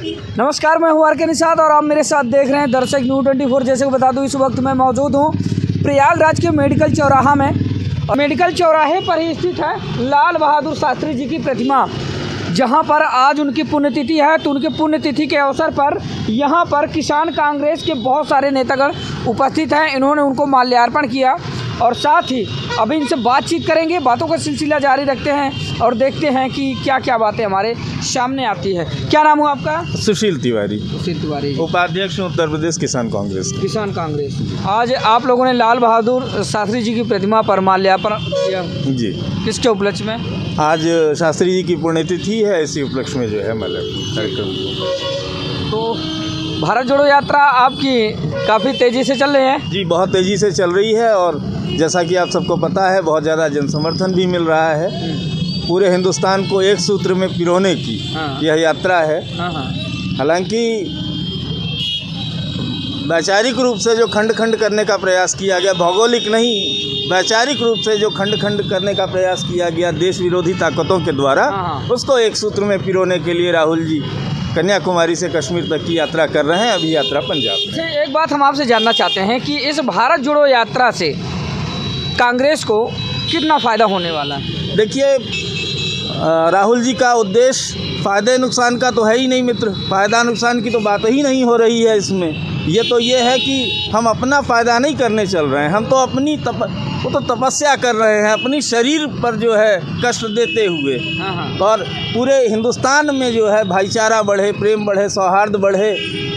नमस्कार, मैं हूं आर के निषाद और आप मेरे साथ देख रहे हैं दर्शक न्यूज़ 24। जैसे कि बता दूं, इस वक्त मैं मौजूद हूं प्रयागराज के मेडिकल चौराहा में। और मेडिकल चौराहे पर ही स्थित है लाल बहादुर शास्त्री जी की प्रतिमा, जहां पर आज उनकी पुण्यतिथि है। तो उनकी पुण्यतिथि के अवसर पर यहां पर किसान कांग्रेस के बहुत सारे नेतागण उपस्थित हैं। इन्होंने उनको माल्यार्पण किया और साथ ही अभी इनसे बातचीत करेंगे, बातों का सिलसिला जारी रखते हैं और देखते हैं कि क्या क्या बातें हमारे सामने आती है। क्या नाम हुआ आपका? सुशील तिवारी। सुशील तिवारी, उपाध्यक्ष उत्तर प्रदेश किसान कांग्रेस। किसान कांग्रेस। आज आप लोगों ने लाल बहादुर शास्त्री जी की प्रतिमा पर माल्यार्पण किया जी, किसके उपलक्ष्य में? आज शास्त्री जी की पुण्यतिथि है, इसी उपलक्ष्य में जो है माल्यार्पण कार्यक्रम। तो भारत जोड़ो यात्रा आपकी काफ़ी तेज़ी से चल रही है। जी, बहुत तेज़ी से चल रही है और जैसा कि आप सबको पता है, बहुत ज़्यादा जनसमर्थन भी मिल रहा है। पूरे हिंदुस्तान को एक सूत्र में पिरोने की यह यात्रा है। हालांकि वैचारिक रूप से जो खंड खंड करने का प्रयास किया गया, भौगोलिक नहीं, वैचारिक रूप से जो खंड खंड करने का प्रयास किया गया देश विरोधी ताकतों के द्वारा, उसको एक सूत्र में पिरोने के लिए राहुल जी कन्याकुमारी से कश्मीर तक की यात्रा कर रहे हैं। अभी यात्रा पंजाब में। एक बात हम आपसे जानना चाहते हैं कि इस भारत जोड़ो यात्रा से कांग्रेस को कितना फ़ायदा होने वाला है? देखिए, राहुल जी का उद्देश्य फ़ायदे नुकसान का तो है ही नहीं मित्र। फ़ायदा नुकसान की तो बात ही नहीं हो रही है इसमें। ये है कि हम अपना फ़ायदा नहीं करने चल रहे हैं, हम तो अपनी तपस्या कर रहे हैं, अपनी शरीर पर जो है कष्ट देते हुए। और पूरे हिंदुस्तान में जो है भाईचारा बढ़े, प्रेम बढ़े, सौहार्द बढ़े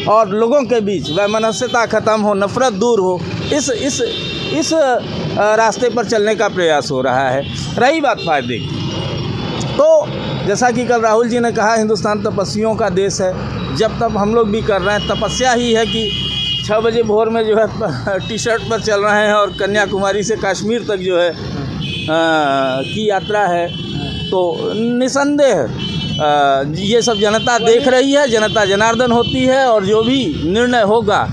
और लोगों के बीच वैमनस्यता ख़त्म हो, नफ़रत दूर हो, इस रास्ते पर चलने का प्रयास हो रहा है। रही बात फ़ायदे की, तो जैसा कि कल राहुल जी ने कहा, हिंदुस्तान तपस्वियों का देश है। जब तक हम लोग भी कर रहे हैं, तपस्या ही है कि 6 बजे भोर में जो है टी शर्ट पर चल रहे हैं और कन्याकुमारी से कश्मीर तक जो है की यात्रा है। तो निसंदेह ये सब जनता देख रही है, जनता जनार्दन होती है और जो भी निर्णय होगा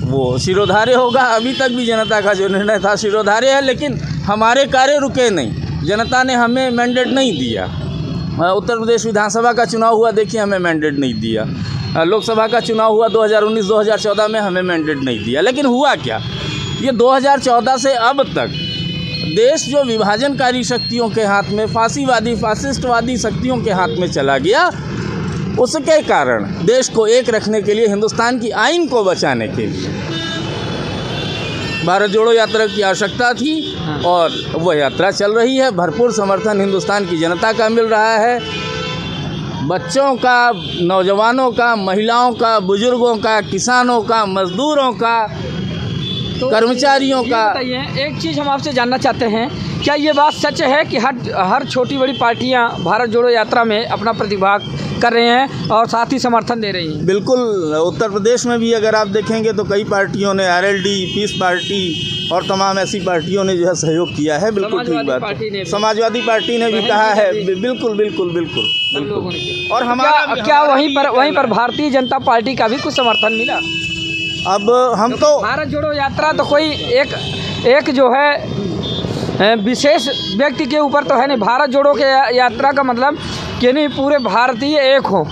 वो शिरोधार्य होगा। अभी तक भी जनता का जो निर्णय था शिरोधार्य है, लेकिन हमारे कार्य रुके नहीं। जनता ने हमें मैंडेट नहीं दिया। उत्तर प्रदेश विधानसभा का चुनाव हुआ, देखिए हमें मैंडेट नहीं दिया। लोकसभा का चुनाव हुआ 2019-2014 में, हमें मैंडेट नहीं दिया। लेकिन हुआ क्या, ये 2014 से अब तक देश जो विभाजनकारी शक्तियों के हाथ में, फांसीवादी फासिस्टवादी शक्तियों के हाथ में चला गया, उसके कारण देश को एक रखने के लिए, हिंदुस्तान की आइन को बचाने के लिए भारत जोड़ो यात्रा की आवश्यकता थी और वह यात्रा चल रही है। भरपूर समर्थन हिंदुस्तान की जनता का मिल रहा है। बच्चों का, नौजवानों का, महिलाओं का, बुजुर्गों का, किसानों का, मजदूरों का, तो कर्मचारियों का। एक चीज़ हम आपसे जानना चाहते हैं, क्या ये बात सच है कि हर छोटी बड़ी पार्टियां भारत जोड़ो यात्रा में अपना प्रतिभाग कर रहे हैं और साथ ही समर्थन दे रही हैं? बिल्कुल, उत्तर प्रदेश में भी अगर आप देखेंगे तो कई पार्टियों ने, आरएलडी, पीस पार्टी और तमाम ऐसी पार्टियों ने जो है सहयोग किया है। बिल्कुल ठीक बात। समाजवादी पार्टी ने भी कहा है। बिल्कुल। और हमारा क्या वहीं पर भारतीय जनता पार्टी का भी कुछ समर्थन मिला? अब हम तो भारत जोड़ो यात्रा तो कोई एक जो है विशेष व्यक्ति के ऊपर तो है नहीं। भारत जोड़ो के यात्रा का मतलब कि नहीं पूरे भारतीय एक हो,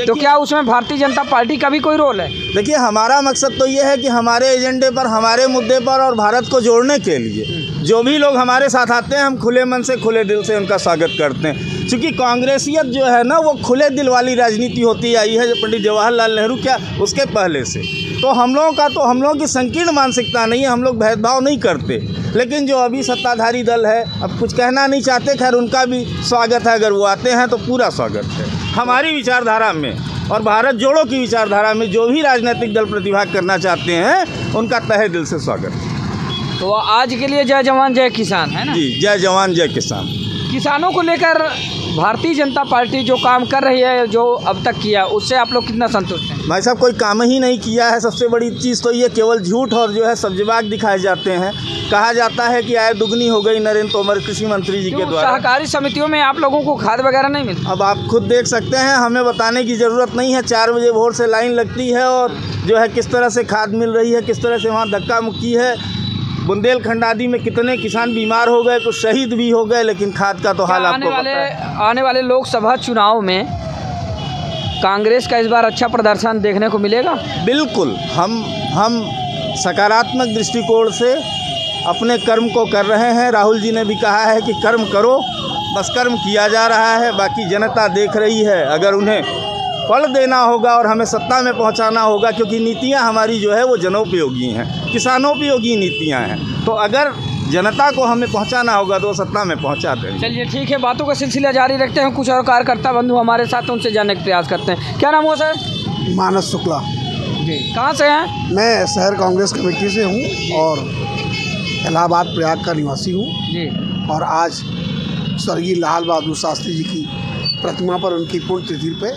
तो क्या उसमें भारतीय जनता पार्टी का भी कोई रोल है? देखिए, हमारा मकसद तो ये है कि हमारे एजेंडे पर, हमारे मुद्दे पर और भारत को जोड़ने के लिए जो भी लोग हमारे साथ आते हैं, हम खुले मन से, खुले दिल से उनका स्वागत करते हैं। क्योंकि कांग्रेसियत जो है ना, वो खुले दिल वाली राजनीति होती आई है, जो पंडित जवाहरलाल नेहरू क्या उसके पहले से। तो हम लोगों की संकीर्ण मानसिकता नहीं है, हम लोग भेदभाव नहीं करते। लेकिन जो अभी सत्ताधारी दल है, अब कुछ कहना नहीं चाहते, खैर उनका भी स्वागत है, अगर वो आते हैं तो पूरा स्वागत है। हमारी विचारधारा में और भारत जोड़ो की विचारधारा में जो भी राजनीतिक दल प्रतिभाग करना चाहते हैं, उनका तहे दिल से स्वागत है। तो आज के लिए जय जवान जय किसान, है ना? जी, जय जवान जय किसान। किसानों को लेकर भारतीय जनता पार्टी जो काम कर रही है, जो अब तक किया, उससे आप लोग कितना संतुष्ट हैं? भाई साहब, कोई काम ही नहीं किया है। सबसे बड़ी चीज़ तो ये केवल झूठ और जो है सब्जबाग दिखाए जाते हैं। कहा जाता है कि आय दुगनी हो गई नरेंद्र तोमर कृषि मंत्री जी के द्वारा। सहकारी समितियों में आप लोगों को खाद वगैरह नहीं मिलता? अब आप खुद देख सकते हैं, हमें बताने की ज़रूरत नहीं है। 4 बजे भोर से लाइन लगती है और जो है किस तरह से खाद मिल रही है, किस तरह से वहाँ धक्का मुक्की है। बुंदेलखंड आदि में कितने किसान बीमार हो गए, कुछ शहीद भी हो गए, लेकिन खाद का तो हाल आपको पता है। आने वाले लोकसभा चुनाव में कांग्रेस का इस बार अच्छा प्रदर्शन देखने को मिलेगा? बिल्कुल, हम सकारात्मक दृष्टिकोण से अपने कर्म को कर रहे हैं। राहुल जी ने भी कहा है कि कर्म करो, बस कर्म किया जा रहा है, बाकी जनता देख रही है। अगर उन्हें फल देना होगा और हमें सत्ता में पहुंचाना होगा, क्योंकि नीतियां हमारी जो है वो जनोपयोगी हैं, किसानोपयोगी नीतियां हैं, तो अगर जनता को हमें पहुंचाना होगा तो सत्ता में पहुंचा देंगे। चलिए ठीक है, बातों का सिलसिला जारी रखते हैं। कुछ और कार्यकर्ता बंधु हमारे साथ, उनसे जानने का प्रयास करते हैं। क्या नाम हुआ सर? मानस शुक्ला। जी, कहाँ से हैं? मैं शहर कांग्रेस कमेटी से हूँ और इलाहाबाद प्रयाग का निवासी हूँ। जी, और आज स्वर्गीय लाल बहादुर शास्त्री जी की प्रतिमा पर, उनकी पुण्यतिथि पे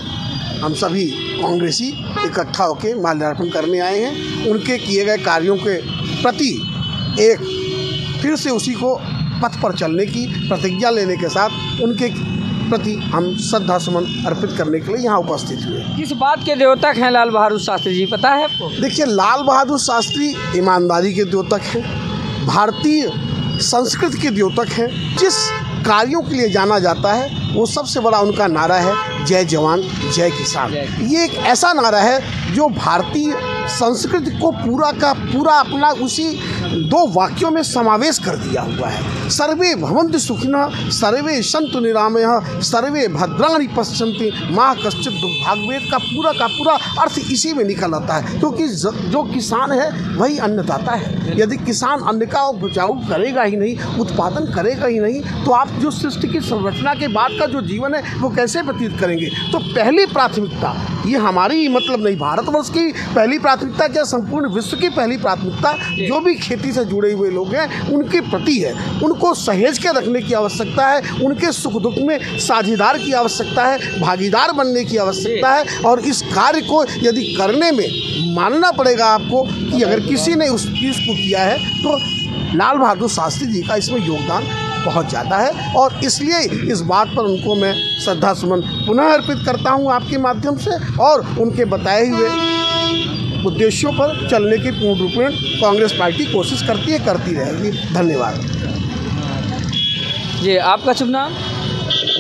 हम सभी कांग्रेसी इकट्ठा होकर माल्यार्पण करने आए हैं। उनके किए गए कार्यों के प्रति एक फिर से उसी को पथ पर चलने की प्रतिज्ञा लेने के साथ उनके प्रति हम श्रद्धा सुमन अर्पित करने के लिए यहाँ उपस्थित हुए। किस बात के द्योतक हैं लाल बहादुर शास्त्री जी, पता है आपको? देखिए, लाल बहादुर शास्त्री ईमानदारी के द्योतक हैं, भारतीय संस्कृति के द्योतक हैं। जिस कार्यों के लिए जाना जाता है वो सबसे बड़ा उनका नारा है जय जवान जय किसान। ये एक ऐसा नारा है जो भारतीय संस्कृति को पूरा का पूरा अपना उसी 2 वाक्यों में समावेश कर दिया हुआ है। सर्वे भवन्तु सुखिनः सर्वे सन्तु निरामयः सर्वे भद्राणि पश्यन्ति माँ कश्चित् दुर्भाग्येत का पूरा अर्थ इसी में निकल आता है। क्योंकि जो किसान है वही अन्नदाता है। यदि किसान अन्न का उपजाऊ करेगा ही नहीं, उत्पादन करेगा ही नहीं, तो आप जो सृष्टि की संरचना के बाद का जो जीवन है वो कैसे व्यतीत करेंगे? तो पहली प्राथमिकता, ये हमारी मतलब नहीं, भारतवर्ष की पहली प्राथमिकता क्या, संपूर्ण विश्व की पहली प्राथमिकता जो भी खेती से जुड़े हुए लोग हैं उनके प्रति है। उनको सहेज के रखने की आवश्यकता है, उनके सुख दुख में साझेदार की आवश्यकता है, भागीदार बनने की आवश्यकता है। और इस कार्य को यदि करने में मानना पड़ेगा आपको कि अगर किसी ने उस चीज़ को किया है तो लाल बहादुर शास्त्री जी का इसमें योगदान बहुत ज़्यादा है। और इसलिए इस बात पर उनको मैं श्रद्धा सुमन पुनः अर्पित करता हूँ आपके माध्यम से, और उनके बताए हुए उद्देश्यों पर चलने की पूर्ण रूपेण कांग्रेस पार्टी कोशिश करती है, करती रहेगी। धन्यवाद जी। आपका शुभ नाम?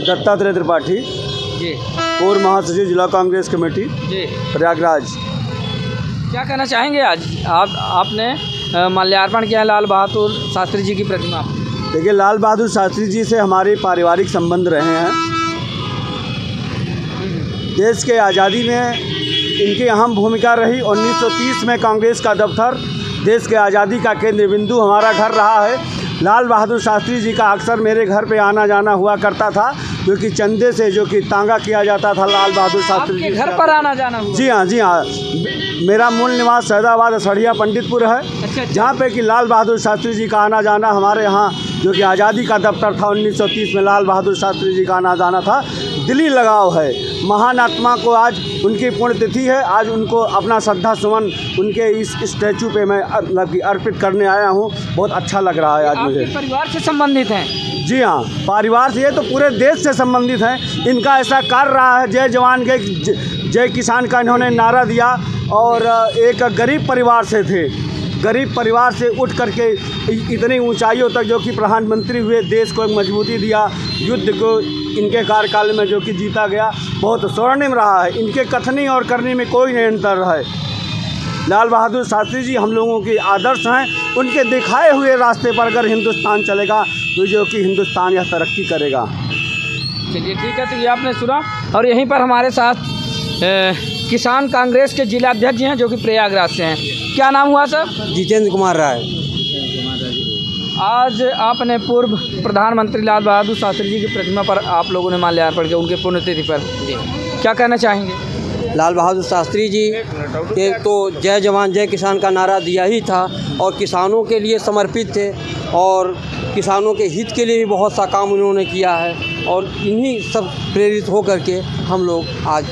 दत्तात्रेय त्रिपाठी जी, पूर्व महासचिव जिला कांग्रेस कमेटी जी, प्रयागराज। क्या कहना चाहेंगे? आज आपने माल्यार्पण किया लाल बहादुर शास्त्री जी की प्रतिमा। देखिए, लाल बहादुर शास्त्री जी से हमारे पारिवारिक संबंध रहे हैं। देश के आज़ादी में इनकी अहम भूमिका रही। 1930 में कांग्रेस का दफ्तर देश के आज़ादी का केंद्र बिंदु हमारा घर रहा है। लाल बहादुर शास्त्री जी का अक्सर मेरे घर पे आना जाना हुआ करता था, क्योंकि चंदे से जो कि तांगा किया जाता था लाल बहादुर शास्त्री जी घर पर आना जाना हुआ? जी हाँ, जी हाँ। मेरा मूल निवास सैदाबाद असड़िया पंडितपुर है। अच्छा। जहाँ पे कि लाल बहादुर शास्त्री जी का आना जाना, हमारे यहाँ जो कि आज़ादी का दफ्तर था 1930 में लाल बहादुर शास्त्री जी का आना जाना था। दिली लगाव है। महान आत्मा को आज उनकी पुण्यतिथि है। आज उनको अपना श्रद्धा सुमन उनके इस स्टैचू पे मैं मतलब कि अर्पित करने आया हूँ। बहुत अच्छा लग रहा है आज मुझे। आपके परिवार से संबंधित हैं? जी हाँ, परिवार से, ये तो पूरे देश से संबंधित हैं। इनका ऐसा कार्य रहा है, जय जवान जय किसान का इन्होंने नारा दिया। और एक गरीब परिवार से थे, गरीब परिवार से उठ करके इतनी ऊंचाइयों तक जो कि प्रधानमंत्री हुए, देश को एक मजबूती दिया। युद्ध को इनके कार्यकाल में जो कि जीता गया, बहुत स्वर्णिम रहा है। इनके कथनी और करनी में कोई नहीं अंतर है। लाल बहादुर शास्त्री जी हम लोगों के आदर्श हैं। उनके दिखाए हुए रास्ते पर अगर हिंदुस्तान चलेगा तो जो कि हिंदुस्तान यह तरक्की करेगा। चलिए ठीक है, तो ये आपने सुना। और यहीं पर हमारे साथ किसान कांग्रेस के जिला अध्यक्ष हैं जो कि प्रयागराज से हैं। क्या नाम हुआ सर? जितेंद्र कुमार राय। आज आपने पूर्व प्रधानमंत्री लाल बहादुर शास्त्री जी की प्रतिमा पर आप लोगों ने माल्यार्पण किया, उनके पुण्यतिथि पर। क्या कहना चाहेंगे? लाल बहादुर शास्त्री जी के तो जय जवान जय किसान का नारा दिया ही था और किसानों के लिए समर्पित थे और किसानों के हित के लिए भी बहुत सा काम उन्होंने किया है। और इन्हीं सब प्रेरित हो कर के हम लोग आज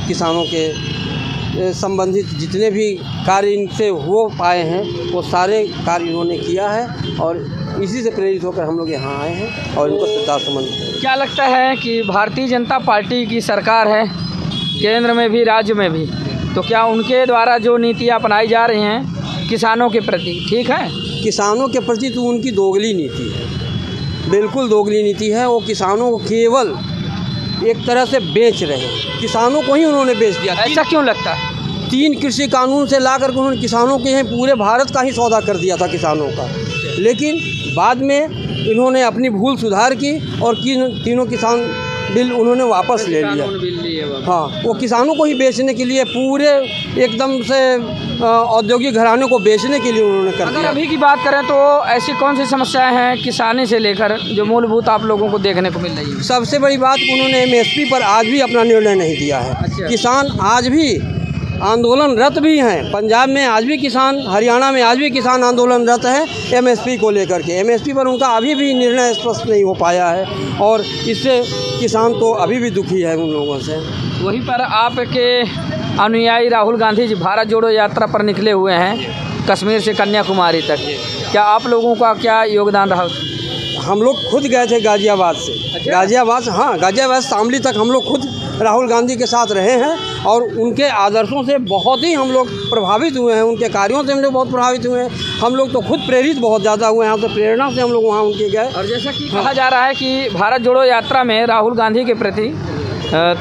किसानों के संबंधित जितने भी कार्य इनसे हो पाए हैं वो सारे कार्य इन्होंने किया है और इसी से प्रेरित होकर हम लोग यहाँ आए हैं और इनको श्रद्धासुमन। क्या लगता है कि भारतीय जनता पार्टी की सरकार है केंद्र में भी राज्य में भी, तो क्या उनके द्वारा जो नीतियाँ अपनाई जा रही हैं किसानों के प्रति ठीक है? किसानों के प्रति तो उनकी दोगली नीति है, बिल्कुल दोगली नीति है। वो किसानों को केवल एक तरह से बेच रहे हैं, किसानों को ही उन्होंने बेच दिया। ऐसा क्यों लगता है? 3 कृषि कानून से ला करके उन्होंने किसानों के यहाँ पूरे भारत का ही सौदा कर दिया था किसानों का, लेकिन बाद में इन्होंने अपनी भूल सुधार की और तीनों किसान बिल उन्होंने वापस ले लिया। हाँ, वो किसानों को ही बेचने के लिए पूरे एकदम से औद्योगिक घरानों को बेचने के लिए उन्होंने कर अगर दिया। अभी की बात करें तो ऐसी कौन सी समस्याएं हैं किसानी से लेकर जो मूलभूत आप लोगों को देखने को मिल रही है? सबसे बड़ी बात, उन्होंने MSP पर आज भी अपना निर्णय नहीं दिया है। अच्छा। किसान आज भी आंदोलनरत भी हैं, पंजाब में आज भी किसान, हरियाणा में आज भी किसान आंदोलनरत है MSP को लेकर के। MSP पर उनका अभी भी निर्णय स्पष्ट नहीं हो पाया है और इससे किसान तो अभी भी दुखी है उन लोगों से। वहीं पर आपके अनुयायी राहुल गांधी जी भारत जोड़ो यात्रा पर निकले हुए हैं कश्मीर से कन्याकुमारी तक, क्या आप लोगों का क्या योगदान रहा? हम लोग खुद गए थे गाज़ियाबाद से। अच्छा? गाज़ियाबाद से, हाँ, गाज़ियाबाद शामली तक हम लोग खुद राहुल गांधी के साथ रहे हैं और उनके आदर्शों से बहुत ही हम लोग प्रभावित हुए हैं, उनके कार्यों से हम लोग बहुत प्रभावित हुए हैं। हम लोग तो खुद प्रेरित बहुत ज़्यादा हुए हैं, तो प्रेरणा से हम लोग वहाँ उनके गए। और जैसा कि कहा जा रहा है कि भारत जोड़ो यात्रा में राहुल गांधी के प्रति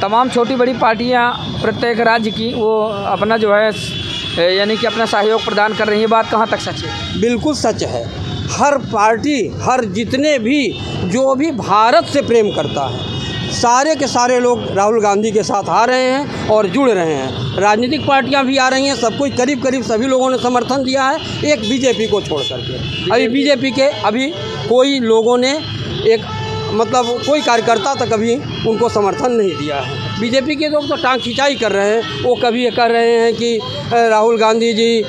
तमाम छोटी बड़ी पार्टियां प्रत्येक राज्य की वो अपना जो है यानी कि अपना सहयोग प्रदान कर रही है, बात कहाँ तक सच है? बिल्कुल सच है। हर पार्टी, हर जितने भी जो भी भारत से प्रेम करता है, सारे के सारे लोग राहुल गांधी के साथ आ रहे हैं और जुड़ रहे हैं। राजनीतिक पार्टियां भी आ रही हैं, सब कोई करीब करीब सभी लोगों ने समर्थन दिया है, एक बीजेपी को छोड़ करके। अभी बीजेपी के अभी कोई लोगों ने मतलब कोई कार्यकर्ता तक अभी उनको समर्थन नहीं दिया है। बीजेपी के लोग तो टांग खिंचाई कर रहे हैं, वो कभी ये कह रहे हैं कि राहुल गांधी जी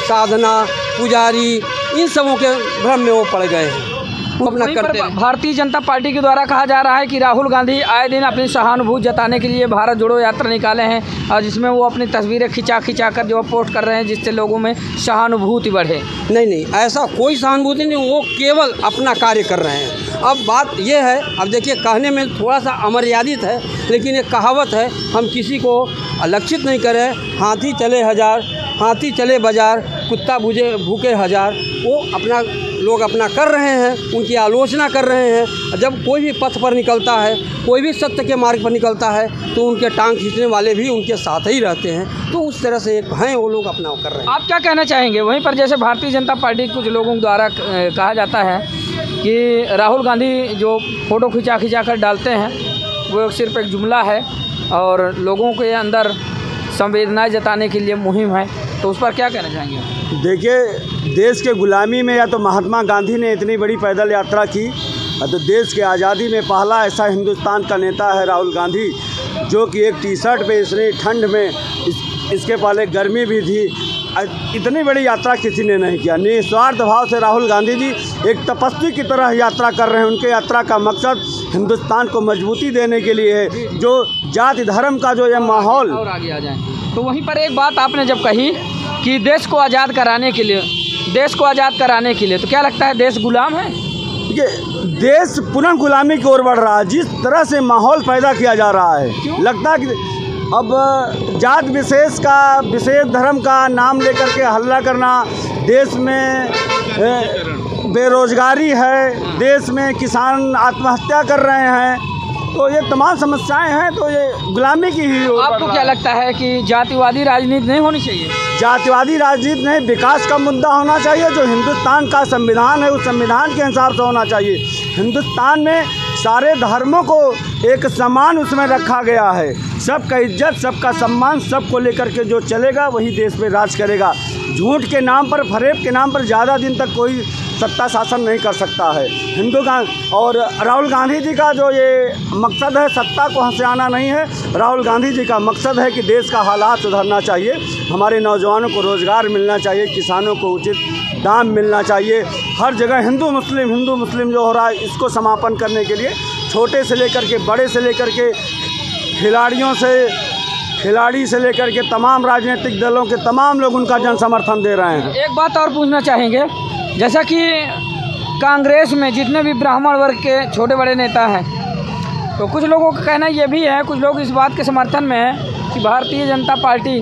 साधना पुजारी इन सबों के भ्रम में वो पड़ गए हैं, वो अपना वहीं पर करते हैं। भारतीय जनता पार्टी के द्वारा कहा जा रहा है कि राहुल गांधी आए दिन अपनी सहानुभूति जताने के लिए भारत जोड़ो यात्रा निकाले हैं और जिसमें वो अपनी तस्वीरें खिंचा कर जो पोस्ट कर रहे हैं, जिससे लोगों में सहानुभूति बढ़े। नहीं, ऐसा कोई सहानुभूति नहीं, वो केवल अपना कार्य कर रहे हैं। अब बात ये है, अब देखिए कहने में थोड़ा सा अमर्यादित है, लेकिन एक कहावत है, हम किसी को अलक्षित नहीं करें। हाथी चले हजार, हाथी चले बाजार, कुत्ता भूखे हजार। वो अपना लोग अपना कर रहे हैं, उनकी आलोचना कर रहे हैं। जब कोई भी पथ पर निकलता है, कोई भी सत्य के मार्ग पर निकलता है, तो उनके टांग खींचने वाले भी उनके साथ ही रहते हैं। तो उस तरह से हैं वो लोग अपना कर रहे हैं। आप क्या कहना चाहेंगे? वहीं पर जैसे भारतीय जनता पार्टी कुछ लोगों द्वारा कहा जाता है कि राहुल गांधी जो फ़ोटो खिंचा कर डालते हैं वो सिर्फ एक जुमला है और लोगों के अंदर संवेदनाएं जताने के लिए मुहिम है, तो उस पर क्या कहना चाहेंगे? देखिए, देश के गुलामी में या तो महात्मा गांधी ने इतनी बड़ी पैदल यात्रा की, तो देश के आज़ादी में पहला ऐसा हिंदुस्तान का नेता है राहुल गांधी, जो कि एक टी-शर्ट पे इतनी ठंड में इसके पहले गर्मी भी थी, इतनी बड़ी यात्रा किसी ने नहीं किया। निस्वार्थ भाव से राहुल गांधी जी एक तपस्वी की तरह यात्रा कर रहे हैं। उनके यात्रा का मकसद हिंदुस्तान को मजबूती देने के लिए है। जो जाति धर्म का जो ये माहौल, और आगे आ जाएं तो वहीं पर एक बात आपने जब कही कि देश को आज़ाद कराने के लिए, तो क्या लगता है देश गुलाम है? ये देश पुनः गुलामी की ओर बढ़ रहा है। जिस तरह से माहौल पैदा किया जा रहा है, लगता है कि अब जात विशेष का, विशेष धर्म का नाम लेकर के हल्ला करना, देश में बेरोजगारी है, देश में किसान आत्महत्या कर रहे हैं, तो ये तमाम समस्याएं हैं, तो ये गुलामी की ही ओर बढ़ आपको रहा क्या है। लगता है कि जातिवादी राजनीति नहीं होनी चाहिए? जातिवादी राजनीति नहीं, विकास का मुद्दा होना चाहिए। जो हिंदुस्तान का संविधान है, उस संविधान के हिसाब से होना चाहिए। हिंदुस्तान में सारे धर्मों को एक समान उसमें रखा गया है। सबका इज्जत, सबका सम्मान, सबको लेकर के जो चलेगा वही देश पे राज करेगा। झूठ के नाम पर, फरेब के नाम पर ज़्यादा दिन तक कोई सत्ता शासन नहीं कर सकता है। और राहुल गांधी जी का जो ये मकसद है, सत्ता को हंसाना नहीं है। राहुल गांधी जी का मकसद है कि देश का हालात सुधरना चाहिए, हमारे नौजवानों को रोज़गार मिलना चाहिए, किसानों को उचित दाम मिलना चाहिए। हर जगह हिंदू मुस्लिम जो हो रहा है, इसको समापन करने के लिए छोटे से लेकर के बड़े से लेकर के खिलाड़ी से लेकर के तमाम राजनीतिक दलों के तमाम लोग उनका जन समर्थन दे रहे हैं। एक बात और पूछना चाहेंगे, जैसा कि कांग्रेस में जितने भी ब्राह्मण वर्ग के छोटे बड़े नेता हैं, तो कुछ लोगों का कहना ये भी है, कुछ लोग इस बात के समर्थन में है कि भारतीय जनता पार्टी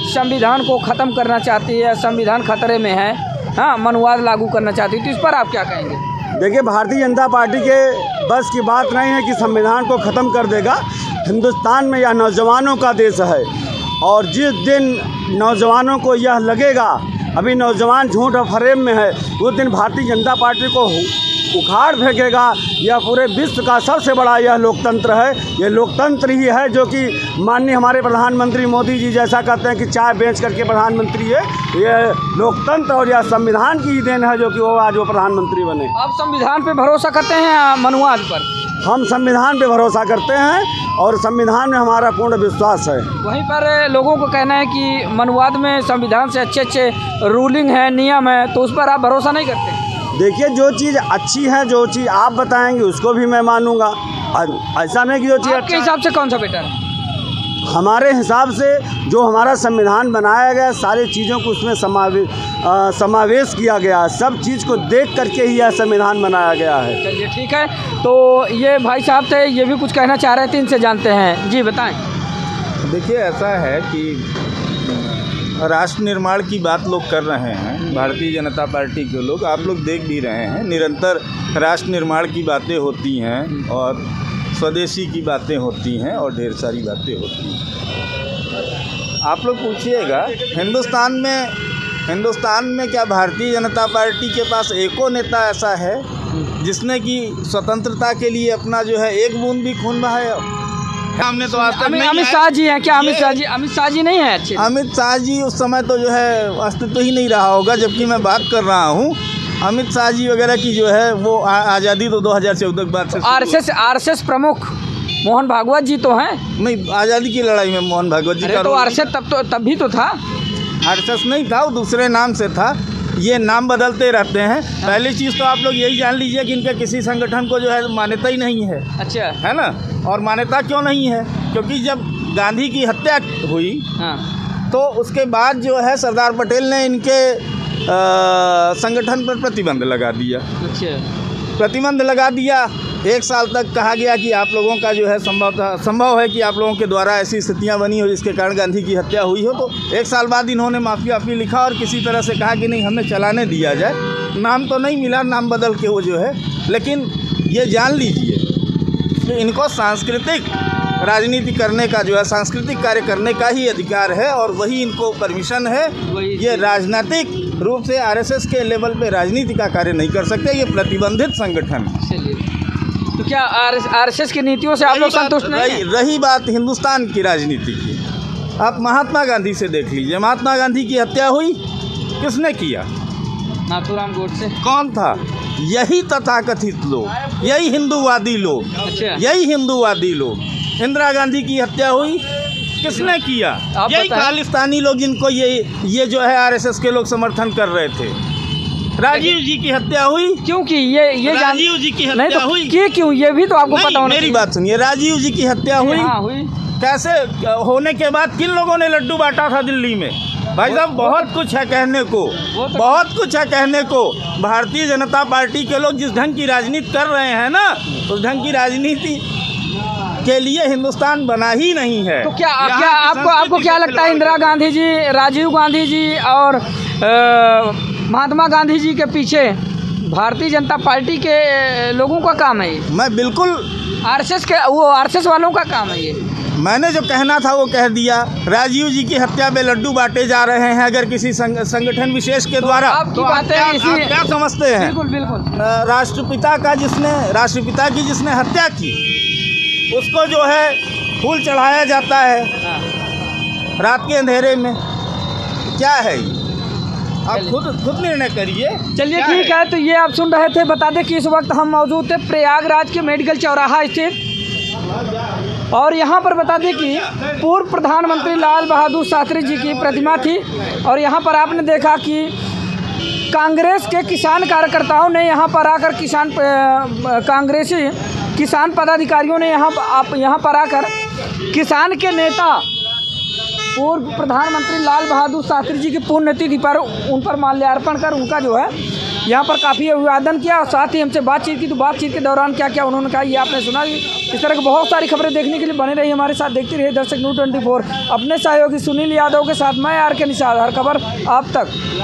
संविधान को ख़त्म करना चाहती है, संविधान खतरे में है, हाँ, मनुवाद लागू करना चाहती है। तो इस पर आप क्या कहेंगे? देखिए, भारतीय जनता पार्टी के बस की बात नहीं है कि संविधान को ख़त्म कर देगा। हिंदुस्तान में यह नौजवानों का देश है और जिस दिन नौजवानों को यह लगेगा अभी नौजवान झूठ और फरेब में है, उस दिन भारतीय जनता पार्टी को उखाड़ फेंकेगा। यह पूरे विश्व का सबसे बड़ा यह लोकतंत्र है। ये लोकतंत्र ही है जो कि माननीय हमारे प्रधानमंत्री मोदी जी जैसा कहते हैं कि चाय बेच करके प्रधानमंत्री है। ये लोकतंत्र और यह संविधान की ही देन है जो कि वो आज वो प्रधानमंत्री बने। आप संविधान पे भरोसा करते हैं मनुवाद पर? हम संविधान पे भरोसा करते हैं और संविधान में हमारा पूर्ण विश्वास है। वहीं पर लोगों को कहना है कि मनुवाद में संविधान से अच्छे रूलिंग है, नियम है, तो उस पर आप भरोसा नहीं करते? देखिए, जो चीज़ अच्छी है, जो चीज़ आप बताएंगे उसको भी मैं मानूंगा। ऐसा नहीं कि जो चीज़ आपके हिसाब से कौन सा बेटर है? हमारे हिसाब से जो हमारा संविधान बनाया गया, सारी चीज़ों को उसमें समावेश किया गया है। सब चीज़ को देख करके ही यह संविधान बनाया गया है। चलिए ठीक है, तो ये भाई साहब थे, ये भी कुछ कहना चाह रहे थे, इनसे जानते हैं। जी बताएं। देखिए, ऐसा है कि राष्ट्र निर्माण की बात लोग कर रहे हैं, भारतीय जनता पार्टी के लोग, आप लोग देख भी रहे हैं, निरंतर राष्ट्र निर्माण की बातें होती हैं और स्वदेशी की बातें होती हैं और ढेर सारी बातें होती हैं। आप लोग पूछिएगा, हिंदुस्तान में क्या भारतीय जनता पार्टी के पास एको नेता ऐसा है जिसने कि स्वतंत्रता के लिए अपना जो है एक बूंद भी खून बहाया? हमने तो आज तक अमित शाह जी हैं क्या? अमित शाह जी नहीं है अच्छे? अमित शाह जी उस समय तो जो है अस्तित्व ही नहीं रहा होगा जबकि मैं बात कर रहा हूँ। अमित शाह जी वगैरह की जो है वो आज़ादी तो 2014 के बाद से आरएसएस प्रमुख मोहन भागवत जी तो हैं। नहीं, आज़ादी की लड़ाई में मोहन भागवत जी का तो आरएसएस तब भी तो था। आरएसएस नहीं था, वो दूसरे नाम से था। ये नाम बदलते रहते हैं। पहली चीज़ तो आप लोग यही जान लीजिए कि इनके किसी संगठन को जो है मान्यता ही नहीं है। अच्छा, है ना? और मान्यता क्यों नहीं है? क्योंकि जब गांधी की हत्या हुई तो उसके बाद जो है सरदार पटेल ने इनके संगठन पर प्रतिबंध लगा दिया। अच्छा, प्रतिबंध लगा दिया। 1 साल तक कहा गया कि आप लोगों का जो है संभव है कि आप लोगों के द्वारा ऐसी स्थितियां बनी हो जिसके कारण गांधी की हत्या हुई हो। तो 1 साल बाद इन्होंने माफ़ी लिखा और किसी तरह से कहा कि नहीं, हमें चलाने दिया जाए। नाम तो नहीं मिला, नाम बदल के वो जो है, लेकिन ये जान लीजिए कि इनको सांस्कृतिक राजनीति करने का जो है, सांस्कृतिक कार्य करने का ही अधिकार है और वही इनको परमिशन है। ये राजनीतिक रूप से आरएसएस के लेवल पे राजनीति का कार्य नहीं कर सकते, ये प्रतिबंधित संगठन। तो क्या आरएसएस की नीतियों से आप लोग संतुष्ट नहीं? रही बात हिंदुस्तान की राजनीति की, आप महात्मा गांधी से देख लीजिए। महात्मा गांधी की हत्या हुई, किसने किया? नाथूराम गोडसे। कौन था? यही तथाकथित लोग, यही हिंदूवादी लोग। अच्छा, यही हिंदूवादी लोग। इंदिरा गांधी की हत्या हुई, किसने किया? यही खालिस्तानी लोग जिनको ये जो है आरएसएस के लोग समर्थन कर रहे थे। राजीव जी की हत्या हुई, क्योंकि ये राजीव जी की हत्या हुई क्यों? ये भी तो आपको पता होना। मेरी बात सुनिए, राजीव जी की हत्या हुई। हाँ, हुई। कैसे होने के बाद किन लोगों ने लड्डू बांटा था दिल्ली में? भाई साहब, बहुत कुछ है कहने को, बहुत कुछ है कहने को। भारतीय जनता पार्टी के लोग जिस ढंग की राजनीति कर रहे हैं ना, उस ढंग की राजनीति के लिए हिंदुस्तान बना ही नहीं है। तो क्या आपको क्या लगता है, इंदिरा गांधी जी, राजीव गांधी जी और महात्मा गांधी जी के पीछे भारतीय जनता पार्टी के लोगों का काम है ये? मैं बिल्कुल आरएसएस वालों का काम है ये। मैंने जो कहना था वो कह दिया। राजीव जी की हत्या में लड्डू बांटे जा रहे हैं अगर किसी संगठन विशेष के द्वारा, तो आप क्या समझते हैं? बिल्कुल। राष्ट्रपिता की जिसने हत्या की उसको जो है फूल चढ़ाया जाता है रात के अंधेरे में। क्या है ये? आप खुद निर्णय करिए। चलिए ठीक है, तो ये आप सुन रहे थे। बता दें कि इस वक्त हम मौजूद थे प्रयागराज के मेडिकल चौराहा स्थित, और यहाँ पर बता दें कि पूर्व प्रधानमंत्री लाल बहादुर शास्त्री जी की प्रतिमा थी। और यहाँ पर आपने देखा कि कांग्रेस के किसान कार्यकर्ताओं ने यहाँ पर आकर कांग्रेसी किसान पदाधिकारियों ने यहाँ पर आकर किसान के नेता पूर्व प्रधानमंत्री लाल बहादुर शास्त्री जी की पुण्यतिथि पर उन पर माल्यार्पण कर उनका जो है यहाँ पर काफ़ी अभिवादन किया। और साथ ही हमसे बातचीत की, तो बातचीत के दौरान क्या क्या उन्होंने कहा ये आपने सुना। इस तरह की बहुत सारी खबरें देखने के लिए बने रहिए हमारे साथ, देखते रहिए दर्शक न्यूज़ 24। अपने सहयोगी सुनील यादव के साथ मैं आर के निषाद, हर खबर आप तक।